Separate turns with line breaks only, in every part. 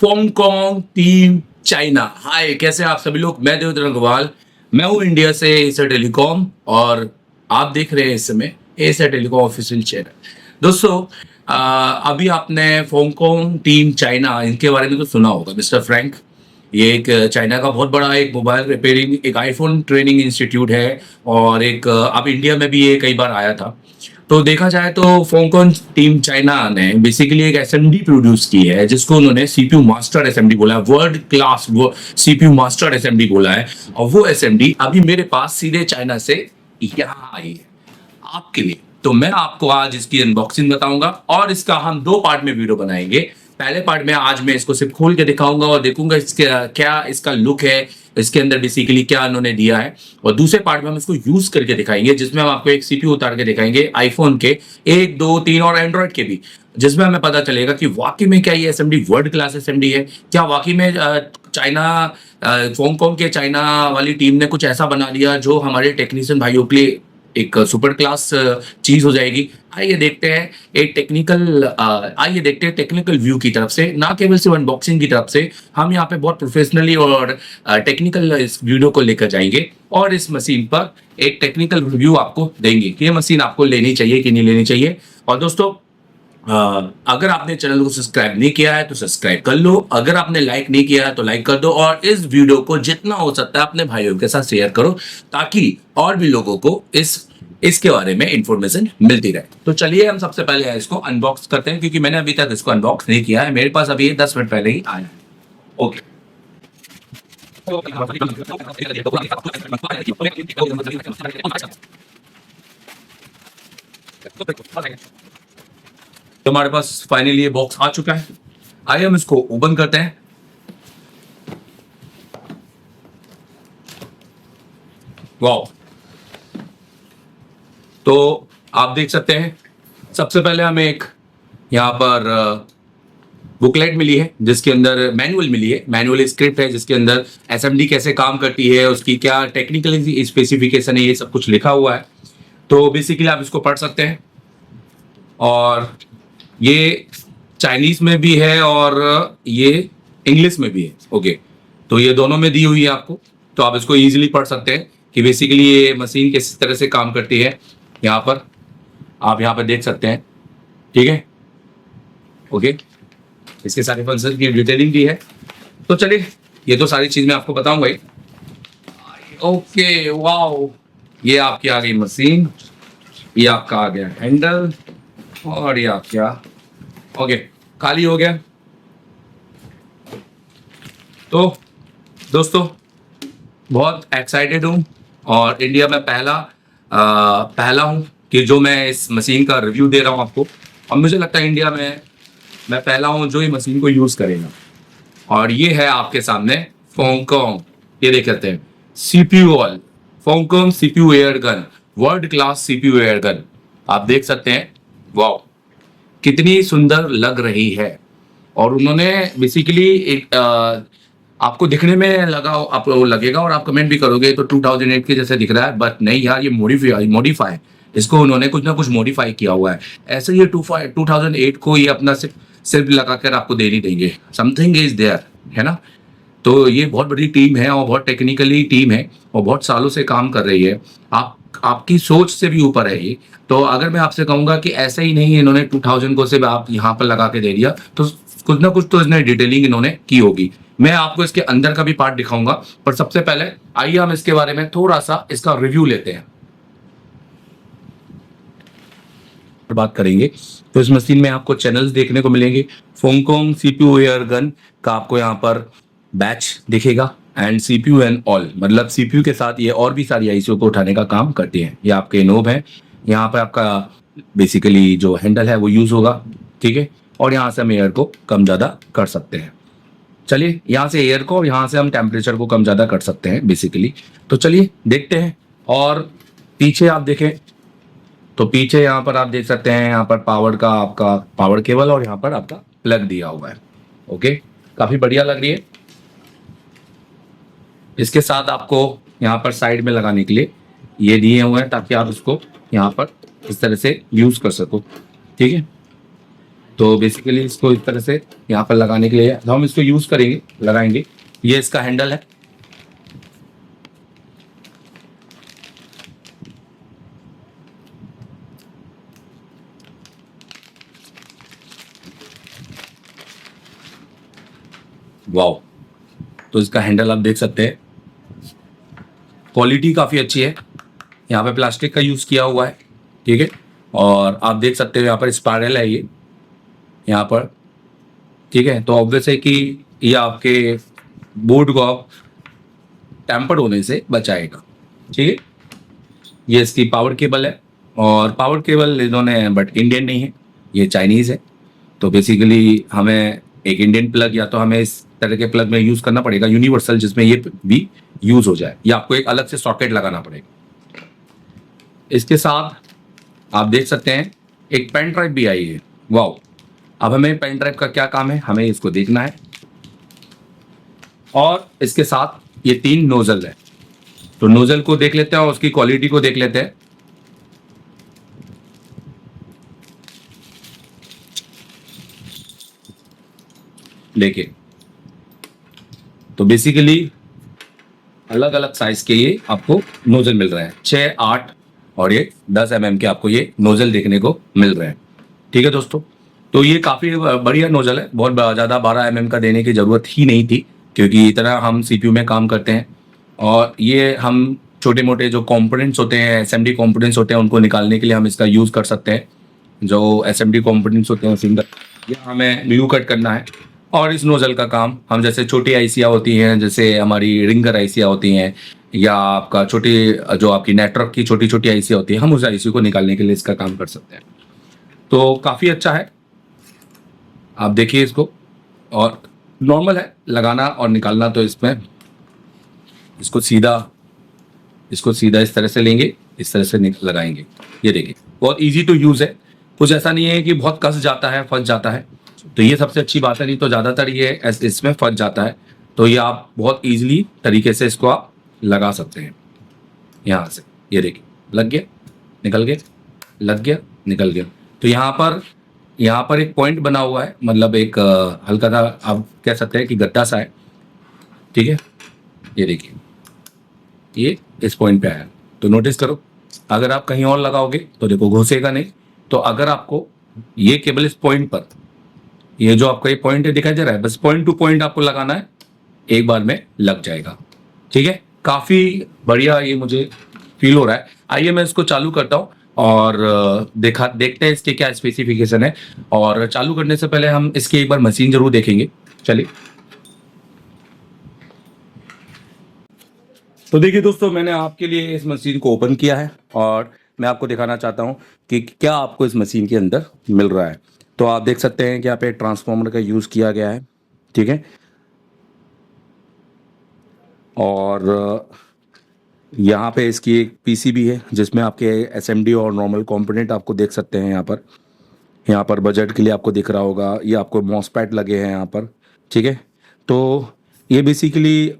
फोंगकोंग team China. हाय, कैसे आप सभी लोग। मैं देवेंद्र अग्रवाल, मैं हूं इंडिया से एशिया टेलीकॉम और आप देख रहे हैं इस समय एशिया टेलीकॉम ऑफिशियल चैनल। दोस्तों, अभी आपने फोंगकोंग टीम चाइना इनके बारे में तो सुना होगा। मिस्टर फ्रैंक, ये एक चाइना का बहुत बड़ा एक मोबाइल रिपेयरिंग, एक आईफोन ट्रेनिंग इंस्टीट्यूट है और एक अब इंडिया में भी ये कई बार आया था। तो देखा जाए तो फोंगकोंग टीम चाइना ने बेसिकली एक एसएमडी प्रोड्यूस की है जिसको उन्होंने सीपीयू मास्टर एसएमडी बोला है, वर्ल्ड क्लास वो सीपीयू मास्टर एसएमडी बोला है। और वो एसएमडी अभी मेरे पास सीधे चाइना से यहाँ आई है आपके लिए। तो मैं आपको आज इसकी अनबॉक्सिंग बताऊंगा और इसका हम दो पार्ट में वीडियो बनाएंगे। पहले पार्ट में आज मैं इसको सिर्फ खोल के दिखाऊंगा और देखूंगा इसके क्या इसका लुक है, इसके अंदर बेसिकली क्या उन्होंने दिया है। और दूसरे पार्ट में हम इसको यूज करके दिखाएंगे जिसमें हम आपको एक सीपीयू उतार के दिखाएंगे आईफोन के 1, 2, 3 और एंड्रॉइड के भी, जिसमें हमें पता चलेगा कि वाकई में क्या ये एसएमडी वर्ल्ड क्लास एसएमडी है, क्या वाकई में चाइना फोंगकोंग के चाइना वाली टीम ने कुछ ऐसा बना दिया जो हमारे टेक्नीशियन भाइयों के लिए एक सुपर क्लास चीज हो जाएगी। आइए देखते हैं टेक्निकल व्यू की तरफ से, ना केवल सिर्फ अनबॉक्सिंग की तरफ से। हम यहाँ पे बहुत प्रोफेशनली और टेक्निकल इस वीडियो को लेकर जाएंगे और इस मशीन पर एक टेक्निकल रिव्यू आपको देंगे कि ये मशीन आपको लेनी चाहिए कि नहीं लेनी चाहिए। और दोस्तों, अगर आपने चैनल को सब्सक्राइब नहीं किया है तो सब्सक्राइब कर लो, अगर आपने लाइक नहीं किया है तो लाइक कर दो और इस वीडियो को जितना हो सकता है अपने भाइयों के साथ शेयर करो ताकि और भी लोगों को इसके बारे में इंफॉर्मेशन मिलती रहे। तो चलिए हम सबसे पहले इसको अनबॉक्स करते हैं क्योंकि मैंने अभी तक इसको अनबॉक्स नहीं किया है। मेरे पास अभी 10 मिनट पहले ही आया है। ओके, तो हमारे पास फाइनली ये बॉक्स आ चुका है। आइए हम इसको ओपन करते हैं। वाओ, तो आप देख सकते हैं सबसे पहले हमें एक यहाँ पर बुकलेट मिली है जिसके अंदर मैनुअल मिली है, मैनुअल स्क्रिप्ट है जिसके अंदर एसएमडी कैसे काम करती है, उसकी क्या टेक्निकल स्पेसिफिकेशन है, ये सब कुछ लिखा हुआ है। तो बेसिकली आप इसको पढ़ सकते हैं और ये चाइनीज में भी है और ये इंग्लिश में भी है। ओके, तो ये दोनों में दी हुई है आपको, तो आप इसको इजीली पढ़ सकते हैं कि बेसिकली ये मशीन किस तरह से काम करती है। यहाँ पर आप यहाँ पर देख सकते हैं, ठीक है। ओके, इसके सारे फंक्शन की डिटेलिंग दी है। तो चलिए, ये तो सारी चीज मैं आपको बताऊंगा ही। ओके, वाओ, ये आपकी आ गई मशीन, ये आपका आ गया हैंडल और ये आपका ओके खाली हो गया। तो दोस्तों, बहुत एक्साइटेड हूँ और इंडिया में पहला हूँ कि जो मैं इस मशीन का रिव्यू दे रहा हूँ आपको। और मुझे लगता है इंडिया में मैं पहला हूँ जो ये मशीन को यूज़ करेगा। और ये है आपके सामने फोंगकोंग, ये देख सकते हैं सीपीयू ऑल फोंगकोंग CPU air gun, world class CPU air gun. आप देख सकते हैं, वाओ कितनी सुंदर लग रही है। और उन्होंने बेसिकली एक आपको दिखने में आपको लगेगा और आप कमेंट भी करोगे तो 2008 के जैसे दिख रहा है, बट नहीं यार, ये मॉडिफाई इसको उन्होंने कुछ ना कुछ मॉडिफाई किया हुआ है। ऐसे ये 2008 को ये अपना सिर्फ लगा कर आपको दे नहीं देंगे, समथिंग इज देयर, है ना। तो ये बहुत बड़ी टीम है और बहुत टेक्निकली टीम है और बहुत सालों से काम कर रही है। आपकी सोच से भी ऊपर है ये। तो अगर मैं आपसे कहूंगा कि ऐसा ही नहीं इन्होंने 2000 को सिर्फ आप यहाँ पर लगा के दे दिया, तो कुछ ना कुछ तो इसने डिटेलिंग इन्होंने की होगी। मैं आपको इसके अंदर का भी पार्ट दिखाऊंगा, पर सबसे पहले आइए हम इसके बारे में थोड़ा सा इसका रिव्यू लेते हैं, बात करेंगे। तो इस मशीन में आपको चैनल्स देखने को मिलेंगे। फोंगकोंग सीपीयू एयर गन का आपको यहाँ पर बैच दिखेगा एंड सीपीयू एंड ऑल, मतलब सीपीयू के साथ ये और भी सारी आईसीओ को उठाने का काम करती हैं। ये आपके नोब है, यहाँ पर आपका बेसिकली जो हैंडल है वो यूज होगा, ठीक है। और यहाँ से हम एयर को कम ज़्यादा कर सकते हैं। चलिए, यहाँ से एयर को और यहाँ से हम टेम्परेचर को कम ज़्यादा कर सकते हैं बेसिकली। तो चलिए देखते हैं। और पीछे आप देखें तो पीछे यहाँ पर आप देख सकते हैं, यहाँ पर पावर का आपका पावर केबल और यहाँ पर आपका प्लग दिया हुआ है। ओके, काफ़ी बढ़िया लग रही है। इसके साथ आपको यहाँ पर साइड में लगाने के लिए ये दिए हुए हैं ताकि आप इसको यहाँ पर इस तरह से यूज़ कर सको, ठीक है। तो बेसिकली इसको इस तरह से यहाँ पर लगाने के लिए हम इसको यूज करेंगे, लगाएंगे। ये इसका हैंडल है। वाओ, तो इसका हैंडल आप देख सकते हैं, क्वालिटी काफ़ी अच्छी है। यहाँ पे प्लास्टिक का यूज़ किया हुआ है, ठीक है। और आप देख सकते हो यहाँ पर स्पायरल है ये, यहाँ पर, ठीक है। तो ऑब्वियस है कि ये आपके बोर्ड को आप टैम्पर्ड होने से बचाएगा, ठीक है। ये इसकी पावर केबल है, और पावर केबल इन्होंने, बट इंडियन नहीं है, ये चाइनीज़ है। तो बेसिकली हमें एक इंडियन प्लग या तो हमें इस तरह के प्लग में यूज़ करना पड़ेगा, यूनिवर्सल, जिसमें ये भी यूज़ हो जाए, या आपको एक अलग से सॉकेट लगाना पड़ेगा। इसके साथ आप देख सकते हैं एक पेन ड्राइव भी आई है। वाओ, अब हमें पेन ड्राइव का क्या काम है, हमें इसको देखना है। और इसके साथ ये 3 नोजल है, तो नोजल को देख लेते हैं और उसकी क्वालिटी को देख लेते हैं। देखिए, तो बेसिकली अलग अलग साइज के ये आपको नोजल मिल रहा है, 6, 8 और ये 10 mm के आपको ये नोजल देखने को मिल रहे हैं, ठीक है दोस्तों। तो ये काफ़ी बढ़िया नोजल है, बहुत ज़्यादा 12 mm का देने की ज़रूरत ही नहीं थी, क्योंकि इतना हम CPU में काम करते हैं। और ये हम छोटे मोटे जो कंपोनेंट्स होते हैं, SMD कंपोनेंट्स होते हैं, उनको निकालने के लिए हम इसका यूज़ कर सकते हैं। जो SMD कंपोनेंट्स होते हैं सिंगल, ये हमें व्यू कट करना है। और इस नोजल का काम हम, जैसे छोटी आईसियाँ होती हैं, जैसे हमारी रिंगर आईसियाँ होती हैं, या आपका छोटी जो आपकी नेटवर्क की छोटी छोटी आईसियाँ होती हैं, हम उस आईसी को निकालने के लिए इसका काम कर सकते हैं। तो काफ़ी अच्छा है, आप देखिए इसको। और नॉर्मल है लगाना और निकालना, तो इसमें इसको सीधा इस तरह से लेंगे, इस तरह से लगाएंगे। ये देखिए, बहुत इजी टू यूज़ है, कुछ ऐसा नहीं है कि बहुत कस जाता है, फंस जाता है। तो ये सबसे अच्छी बात है, नहीं तो ज़्यादातर ये इसमें फंस जाता है। तो ये आप बहुत इजीली तरीके से इसको आप लगा सकते हैं यहाँ से। ये देखिए, लग गया, निकल गया, लग गया, निकल गया। तो यहाँ पर एक पॉइंट बना हुआ है, मतलब एक हल्का सा आप कह सकते हैं कि गड्ढा सा है, ठीक है। ये देखिए, ये इस पॉइंट पे आया, तो नोटिस करो, अगर आप कहीं और लगाओगे तो देखो घुसेगा नहीं। तो अगर आपको ये केबल इस पॉइंट पर, ये जो आपका ये पॉइंट है दिखाई दे रहा है, बस पॉइंट टू पॉइंट आपको लगाना है, एक बार में लग जाएगा, ठीक है। काफ़ी बढ़िया ये मुझे फील हो रहा है। आइए मैं इसको चालू करता हूँ और देखते हैं इसके क्या स्पेसिफिकेशन है। और चालू करने से पहले हम इसकी एक बार मशीन जरूर देखेंगे, चलिए। तो देखिए दोस्तों, मैंने आपके लिए इस मशीन को ओपन किया है और मैं आपको दिखाना चाहता हूँ कि क्या आपको इस मशीन के अंदर मिल रहा है। तो आप देख सकते हैं कि यहाँ पे ट्रांसफार्मर का यूज़ किया गया है, ठीक है। और यहाँ पे इसकी एक पीसीबी है, जिसमें आपके एसएमडी और नॉर्मल कंपोनेंट आपको देख सकते हैं। यहाँ पर बजट के लिए आपको दिख रहा होगा, ये आपको मॉसफेट लगे हैं यहाँ पर, ठीक है। तो ये बेसिकली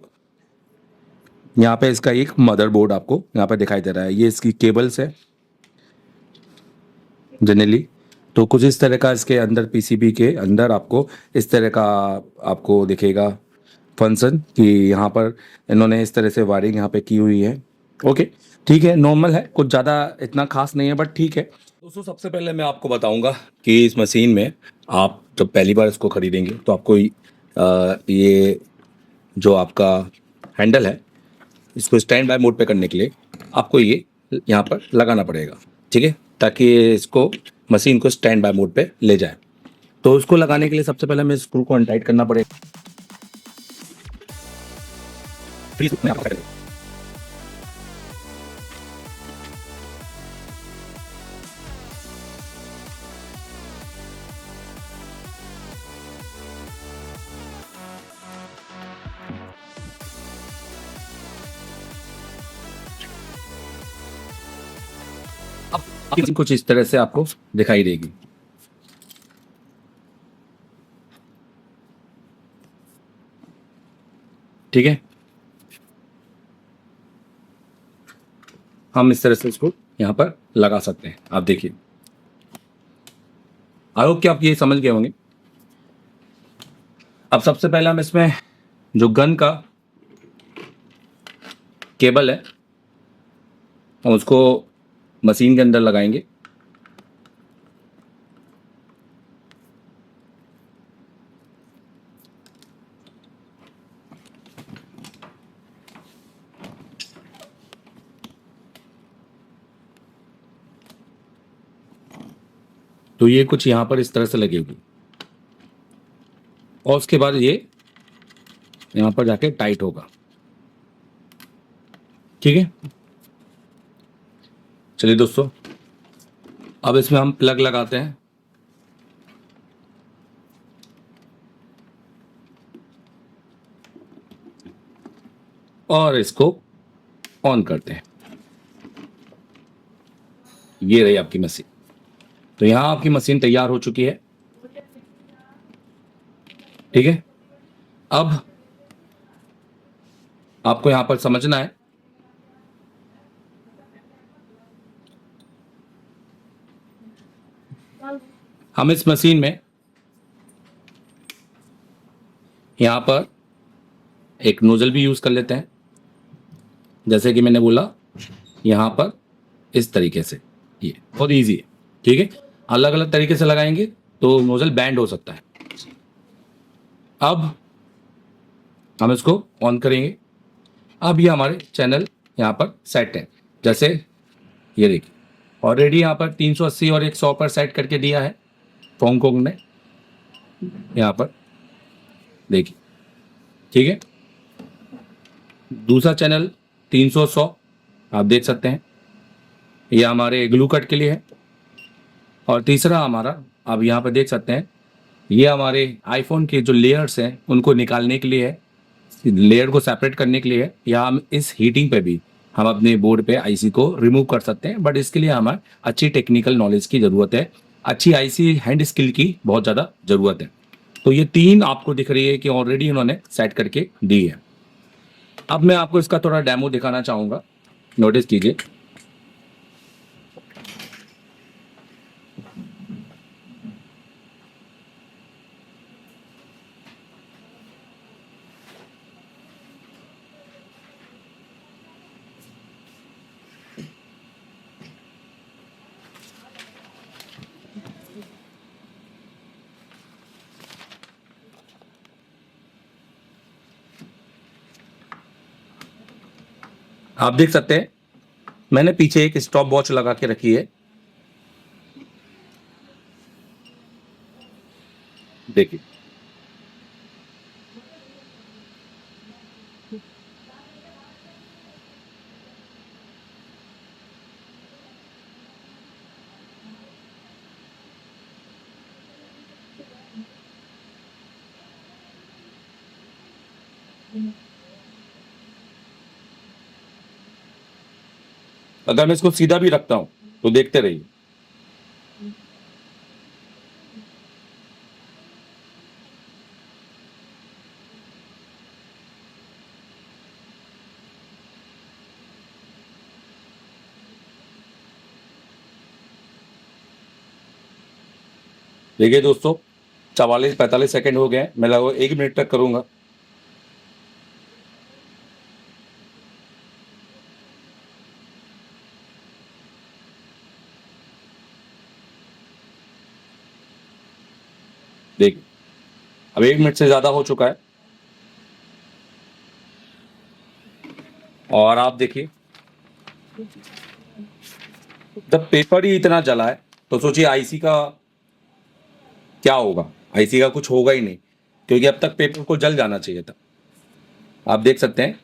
यहाँ पे इसका एक मदरबोर्ड आपको यहाँ पे दिखाई दे रहा है। ये इसकी केबल्स है जनरली। तो कुछ इस तरह का इसके अंदर पीसीबी के अंदर आपको इस तरह का आपको दिखेगा फंक्शन, कि यहाँ पर इन्होंने इस तरह से वायरिंग यहाँ पे की हुई है। ओके, ठीक है, नॉर्मल है, कुछ ज़्यादा इतना खास नहीं है, बट ठीक है। दोस्तों, सबसे पहले मैं आपको बताऊंगा कि इस मशीन में आप जब पहली बार इसको खरीदेंगे तो आपको ये जो आपका हैंडल है, इसको स्टैंड बाय मोड पे करने के लिए आपको ये यहाँ पर लगाना पड़ेगा, ठीक है, ताकि इसको मशीन को स्टैंड बाय मोड पे ले जाए। तो इसको लगाने के लिए सबसे पहले हमें स्क्रू को अनटाइट करना पड़ेगा। अब कुछ इस तरह से आपको दिखाई देगी। ठीक है, हम इस तरह से इसको यहाँ पर लगा सकते हैं। आप देखिए, आई होप कि आप ये समझ गए होंगे। अब सबसे पहले हम इसमें जो गन का केबल है हम उसको मशीन के अंदर लगाएंगे। तो ये कुछ यहाँ पर इस तरह से लगेगी और उसके बाद ये यहाँ पर जाके टाइट होगा। ठीक है, चलिए दोस्तों, अब इसमें हम प्लग लगाते हैं। और इसको ऑन करते हैं। ये रही आपकी मशीन। तो यहां आपकी मशीन तैयार हो चुकी है। ठीक है, अब आपको यहां पर समझना है हम इस मशीन में यहां पर एक नोजल भी यूज कर लेते हैं। जैसे कि मैंने बोला यहां पर इस तरीके से, ये बहुत इजी है। ठीक है, अलग अलग तरीके से लगाएंगे तो नोजल बैंड हो सकता है। अब हम इसको ऑन करेंगे। अब ये हमारे चैनल यहाँ पर सेट है। जैसे ये देखिए ऑलरेडी यहाँ पर 380 और 100 पर सेट करके दिया है फोंगकोंग ने, यहाँ पर देखिए। ठीक है, दूसरा चैनल 300-100 आप देख सकते हैं, ये हमारे ग्लू कट के लिए है। और तीसरा हमारा आप यहाँ पर देख सकते हैं, ये हमारे आईफोन के जो लेयर्स हैं उनको निकालने के लिए है, लेयर को सेपरेट करने के लिए है। या हम इस हीटिंग पे भी हम अपने बोर्ड पे आईसी को रिमूव कर सकते हैं, बट इसके लिए हमें अच्छी टेक्निकल नॉलेज की ज़रूरत है, अच्छी आईसी हैंड स्किल की बहुत ज़्यादा ज़रूरत है। तो ये तीन आपको दिख रही है कि ऑलरेडी उन्होंने सेट करके दी है। अब मैं आपको इसका थोड़ा डेमो दिखाना चाहूँगा, नोटिस कीजिए। आप देख सकते हैं मैंने पीछे एक स्टॉप वॉच लगा के रखी है, देखिए। अगर मैं इसको सीधा भी रखता हूं तो देखते रहिए, देखिए दोस्तों 44-45 सेकंड हो गए, मैं लगभग 1 मिनट तक करूंगा। देखिए अब 1 मिनट से ज्यादा हो चुका है और आप देखिए जब पेपर ही इतना जला है तो सोचिए आईसी का क्या होगा। आईसी का कुछ होगा ही नहीं, क्योंकि अब तक पेपर को जल जाना चाहिए था। आप देख सकते हैं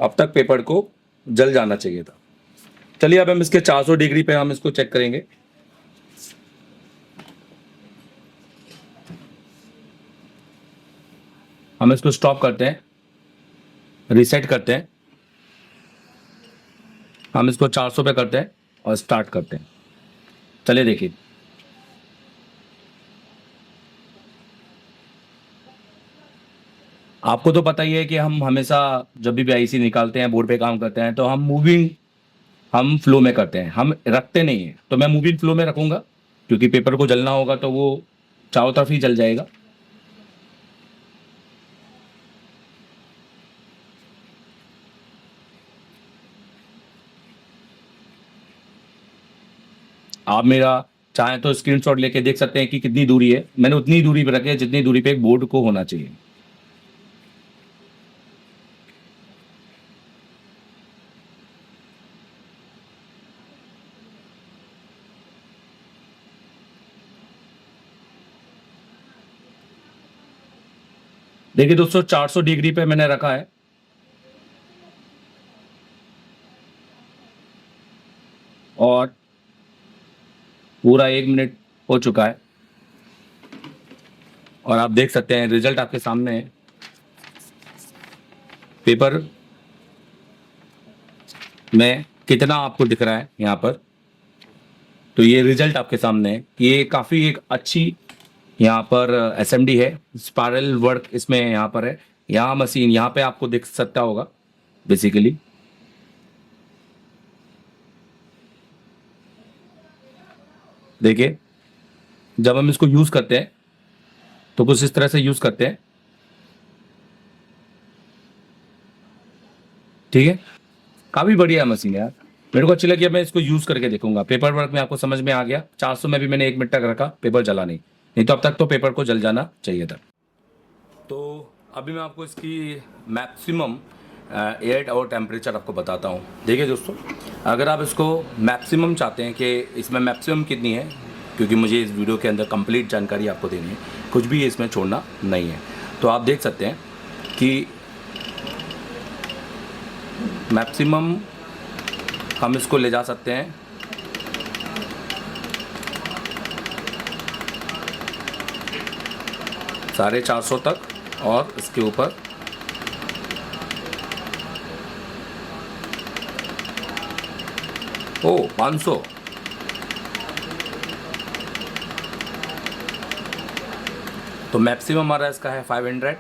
अब तक पेपर को जल जाना चाहिए था। चलिए अब हम इसके 400 डिग्री पे हम इसको चेक करेंगे। हम इसको स्टॉप करते हैं, रीसेट करते हैं, हम इसको 400 पे करते हैं और स्टार्ट करते हैं। चलिए देखिए आपको तो पता ही है कि हम हमेशा जब भी आईसी निकालते हैं, बोर्ड पे काम करते हैं, तो हम फ्लो में करते हैं, हम रखते नहीं हैं। तो मैं मूविंग फ्लो में रखूंगा क्योंकि पेपर को जलना होगा तो वो चारों तरफ ही जल जाएगा। आप मेरा चाहें तो स्क्रीनशॉट लेके देख सकते हैं कि कितनी दूरी है। मैंने उतनी दूरी पे रखी है जितनी दूरी पे एक बोर्ड को होना चाहिए। देखिए दोस्तों 400 डिग्री पे मैंने रखा है और पूरा 1 मिनट हो चुका है और आप देख सकते हैं रिजल्ट आपके सामने है। पेपर में कितना आपको दिख रहा है यहाँ पर, तो ये रिजल्ट आपके सामने है। ये काफ़ी एक अच्छी यहाँ पर एसएमडी है, स्पाइरल वर्क इसमें यहाँ पर है। यहाँ मशीन यहाँ पे आपको दिख सकता होगा बेसिकली। देखिए जब हम इसको यूज़ करते हैं तो कुछ इस तरह से यूज़ करते हैं, ठीक है। काफ़ी बढ़िया मशीन है यार, मेरे को अच्छी लगी। अब मैं इसको यूज़ करके देखूंगा। पेपर वर्क में आपको समझ में आ गया। 400 में भी मैंने 1 मिनट तक रखा, पेपर जला नहीं तो अब तक तो पेपर को जल जाना चाहिए था। तो अभी मैं आपको इसकी मैक्सिमम एयर और टेम्परेचर आपको बताता हूँ। देखिए दोस्तों, अगर आप इसको मैक्सिमम चाहते हैं कि इसमें मैक्सिमम कितनी है, क्योंकि मुझे इस वीडियो के अंदर कंप्लीट जानकारी आपको देनी है, कुछ भी इसमें छोड़ना नहीं है, तो आप देख सकते हैं कि मैक्सिमम हम इसको ले जा सकते हैं 450 तक और इसके ऊपर ओ 500। तो मैक्सिमम हमारा इसका है 500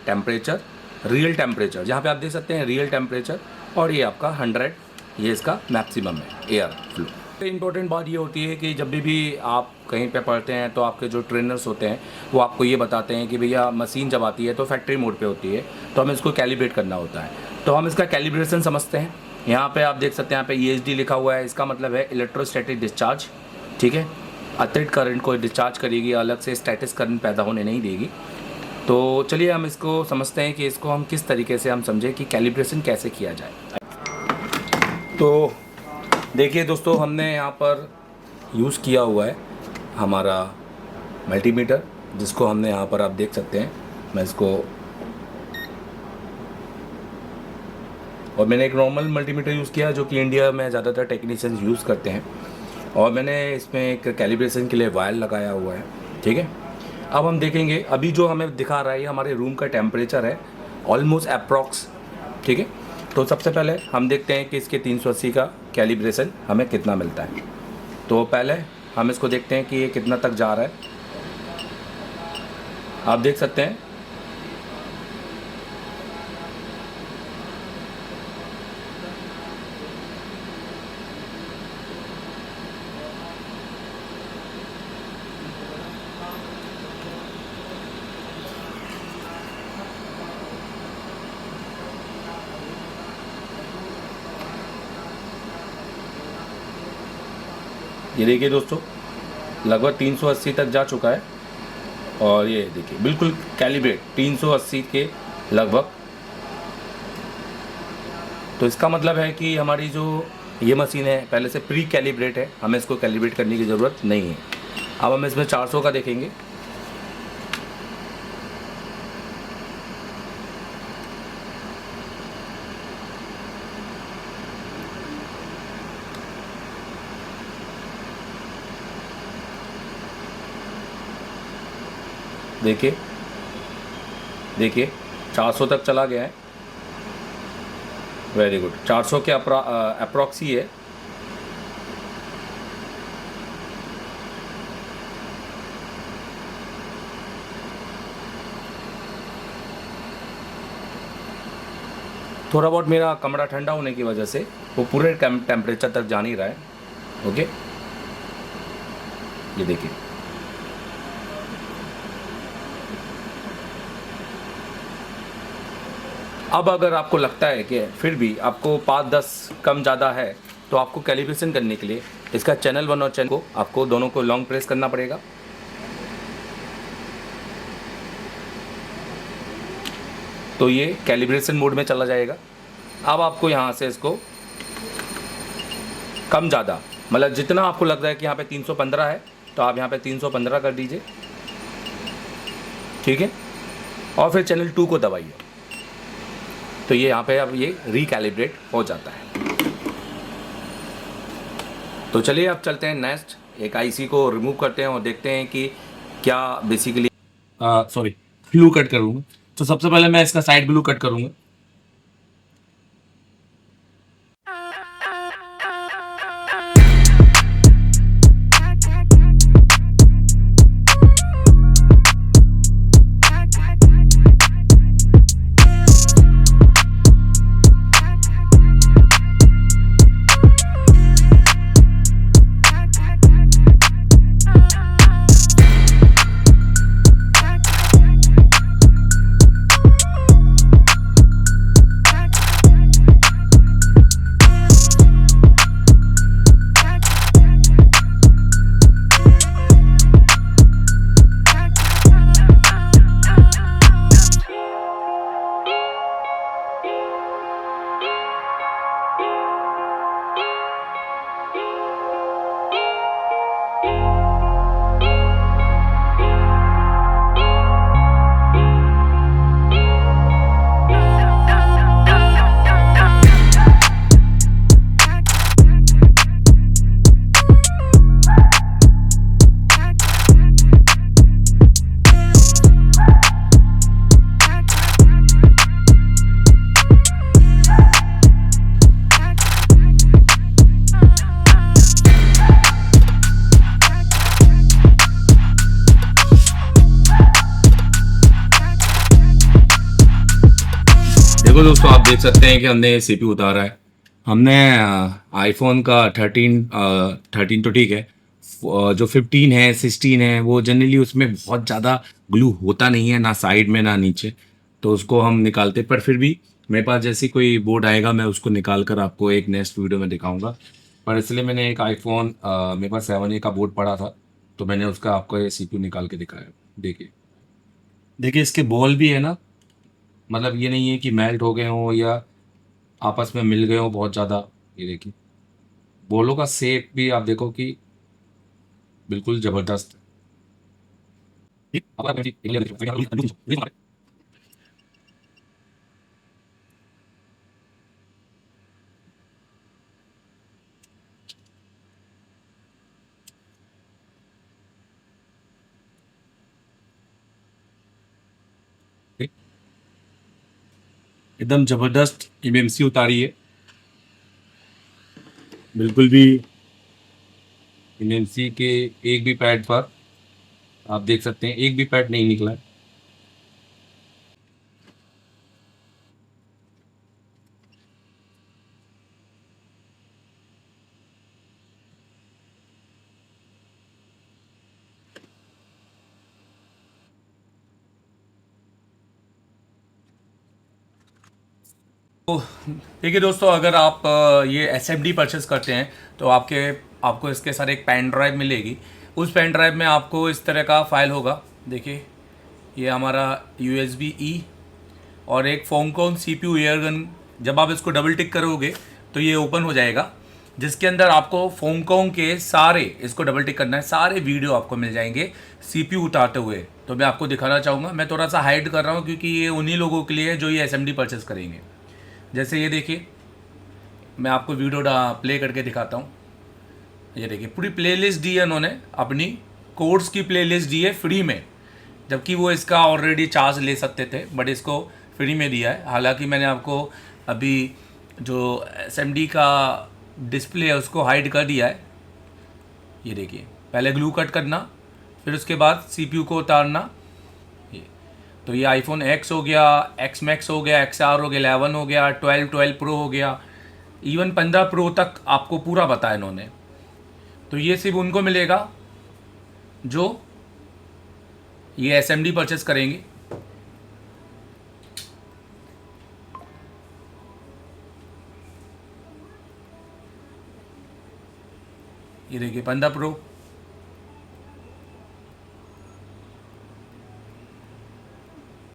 टेम्परेचर, रियल टेम्परेचर जहाँ पे आप देख सकते हैं रियल टेम्परेचर, और ये आपका 100, ये इसका मैक्सिमम है एयर फ्लो। इम्पोर्टेंट बात ये होती है कि जब भी आप कहीं पे पढ़ते हैं तो आपके जो ट्रेनर्स होते हैं वो आपको ये बताते हैं कि भैया मशीन जब आती है तो फैक्ट्री मोड पे होती है, तो हमें इसको कैलिब्रेट करना होता है। तो हम इसका कैलिब्रेशन समझते हैं। यहाँ पे आप देख सकते हैं यहाँ पे ESD लिखा हुआ है, इसका मतलब है इलेक्ट्रोस्टैटिक डिस्चार्ज, ठीक है। अतिरिक्त करंट को डिस्चार्ज करेगी, अलग से स्टैटिक करंट पैदा होने नहीं देगी। तो चलिए हम इसको समझते हैं कि इसको हम किस तरीके से हम समझें कि कैलिब्रेशन कैसे किया जाए। तो देखिए दोस्तों, हमने यहाँ पर यूज़ किया हुआ है हमारा मल्टीमीटर, जिसको हमने यहाँ पर आप देख सकते हैं। मैं इसको, और मैंने एक नॉर्मल मल्टीमीटर यूज़ किया जो कि इंडिया में ज़्यादातर टेक्नीशियंस यूज़ करते हैं, और मैंने इसमें एक कैलिब्रेशन के लिए वायर लगाया हुआ है, ठीक है। अब हम देखेंगे, अभी जो हमें दिखा रहा है ये हमारे रूम का टेम्परेचर है, ऑलमोस्ट अप्रॉक्स, ठीक है। तो सबसे पहले हम देखते हैं कि इसके 380 का कैलिब्रेशन हमें कितना मिलता है। तो पहले हम इसको देखते हैं कि ये कितना तक जा रहा है। आप देख सकते हैं ये देखिए दोस्तों, लगभग 380 तक जा चुका है, और ये देखिए बिल्कुल कैलिब्रेट 380 के लगभग। तो इसका मतलब है कि हमारी जो ये मशीन है पहले से प्री कैलिब्रेट है, हमें इसको कैलिब्रेट करने की ज़रूरत नहीं है। अब हम इसमें 400 का देखेंगे। देखिए देखिए 400 तक चला गया है, वेरी गुड। 400 के अप्रॉक्स ही है। थोड़ा बहुत मेरा कमरा ठंडा होने की वजह से वो पूरे टेम्परेचर तक जा नहीं रहा है, ओके। ये देखिए, अब अगर आपको लगता है कि फिर भी आपको 5-10 कम ज़्यादा है, तो आपको कैलिब्रेशन करने के लिए इसका चैनल 1 और चैनल को आपको दोनों को लॉन्ग प्रेस करना पड़ेगा। तो ये कैलिब्रेशन मोड में चला जाएगा। अब आपको यहाँ से इसको कम ज़्यादा, मतलब जितना आपको लग रहा है कि यहाँ पे 315 है, तो आप यहाँ पे 315 कर दीजिए, ठीक है। और फिर चैनल 2 को दबाइए, तो ये यहाँ पे अब ये रिकैलिब्रेट हो जाता है। तो चलिए अब चलते हैं नेक्स्ट, एक आईसी को रिमूव करते हैं और देखते हैं कि क्या बेसिकली सॉरी ग्लू कट करूँगा। तो सबसे पहले मैं इसका साइड ग्लू कट करूँगा। देखो दोस्तों, आप देख सकते हैं कि हमने सीपीयू उतारा है। हमने आईफोन का 13 तो ठीक है, जो 15 है 16 है वो जनरली उसमें बहुत ज़्यादा ग्लू होता नहीं है, ना साइड में ना नीचे, तो उसको हम निकालते। पर फिर भी मेरे पास जैसी कोई बोर्ड आएगा मैं उसको निकाल कर आपको एक नेक्स्ट वीडियो में दिखाऊंगा। पर इसलिए मैंने एक आईफोन मेरे पास 7A का बोर्ड पड़ा था, तो मैंने उसका आपको ये सीपीयू निकाल के दिखाया। देखिए देखिए, इसके बॉल भी है ना, मतलब ये नहीं है कि मेल्ट हो गए हों या आपस में मिल गए हों बहुत ज़्यादा। ये देखिए, बॉलों का शेप भी आप देखो कि बिल्कुल ज़बरदस्त है। एकदम ज़बरदस्त एमएमसी उतारी है, बिल्कुल भी एमएमसी के एक भी पैड पर आप देख सकते हैं एक भी पैड नहीं निकला है। तो देखिए दोस्तों, अगर आप ये एसएमडी परचेस करते हैं तो आपको इसके साथ एक पेन ड्राइव मिलेगी। उस पेन ड्राइव में आपको इस तरह का फाइल होगा। देखिए, ये हमारा USB-E और एक फोमकॉन CPU एयरगन। जब आप इसको डबल टिक करोगे तो ये ओपन हो जाएगा, जिसके अंदर आपको फोमकॉन के सारे, इसको डबल टिक करना है, सारे वीडियो आपको मिल जाएंगे CPU उतारते हुए। तो मैं आपको दिखाना चाहूँगा, मैं थोड़ा सा हाइड कर रहा हूँ क्योंकि ये उन्हीं लोगों के लिए है जो ये SMD परचेस करेंगे। जैसे ये देखिए, मैं आपको वीडियो प्ले करके दिखाता हूँ। ये देखिए, पूरी प्लेलिस्ट दी है उन्होंने, अपनी कोर्स की प्लेलिस्ट दी है फ्री में, जबकि वो इसका ऑलरेडी चार्ज ले सकते थे, बट इसको फ्री में दिया है। हालांकि मैंने आपको अभी जो SMD का डिस्प्ले है उसको हाइड कर दिया है। ये देखिए, पहले ग्लू कट करना, फिर उसके बाद CPU को उतारना। तो ये आईफोन X हो गया, X Max हो गया, XR हो गया, 11 हो गया, 12 प्रो हो गया, इवन 15 प्रो तक आपको पूरा बताया इन्होंने। तो ये सिर्फ उनको मिलेगा जो ये एसएमडी परचेस करेंगे, ये देखिए 15 प्रो,